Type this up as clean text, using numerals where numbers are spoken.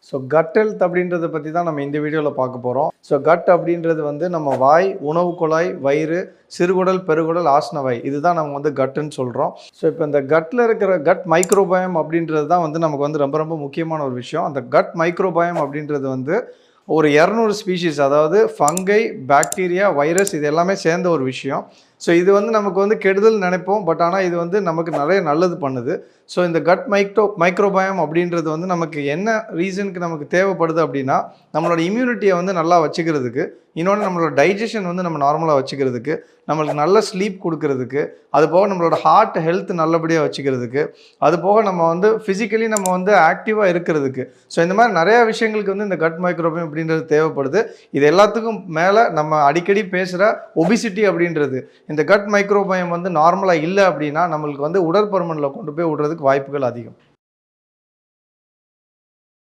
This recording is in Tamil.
ஸோ கட் ஹெல்த் அப்படின்றத பற்றி தான் நம்ம இந்த வீடியோவில் பார்க்க போகிறோம். ஸோ கட் அப்படின்றது வந்து நம்ம வாய், உணவு குழாய், வயிறு, சிறுகுடல், பெருகுடல், ஆசனவாய் இதுதான் நம்ம வந்து கட்டுன்னு சொல்கிறோம். ஸோ இப்போ இந்த கட்டில் இருக்கிற கட் மைக்ரோபயம் அப்படின்றது தான் வந்து நமக்கு வந்து ரொம்ப ரொம்ப முக்கியமான ஒரு விஷயம். அந்த கட் மைக்ரோபயம் அப்படின்றது வந்து ஒரு 200 ஸ்பீஷீஸ், அதாவது ஃபங்கை, பாக்டீரியா, வைரஸ் இது எல்லாமே சேர்ந்த ஒரு விஷயம். ஸோ இது வந்து நமக்கு வந்து கெடுதல் நினைப்போம், பட் ஆனால் இது வந்து நமக்கு நிறைய நல்லது பண்ணுது. ஸோ இந்த கட் மைக்ரோபயம் அப்படின்றது வந்து நமக்கு என்ன ரீசனுக்கு நமக்கு தேவைப்படுது அப்படின்னா, நம்மளோட இம்யூனிட்டியை வந்து நல்லா வச்சுக்கிறதுக்கு, இன்னொன்று நம்மளோட டைஜஷன் வந்து நம்ம நார்மலாக வச்சுக்கிறதுக்கு, நம்மளுக்கு நல்ல ஸ்லீப் கொடுக்கறதுக்கு, அது போக நம்மளோட ஹார்ட் ஹெல்த் நல்லபடியாக வச்சுக்கிறதுக்கு, அது போக நம்ம வந்து ஃபிசிக்கலி நம்ம வந்து ஆக்டிவாக இருக்கிறதுக்கு. ஸோ இந்த மாதிரி நிறையா விஷயங்களுக்கு வந்து இந்த கட் மைக்ரோபயம் அப்படின்றது தேவைப்படுது. இது எல்லாத்துக்கும் மேலே நம்ம அடிக்கடி பேசுகிற ஒபிசிட்டி அப்படின்றது, இந்த கட் மைக்ரோபயம் வந்து நார்மலாக இல்லை அப்படின்னா நம்மளுக்கு வந்து உடற்பருமனில் கொண்டு போய் விடுறதுக்கு வாய்ப்புகள் அதிகம்.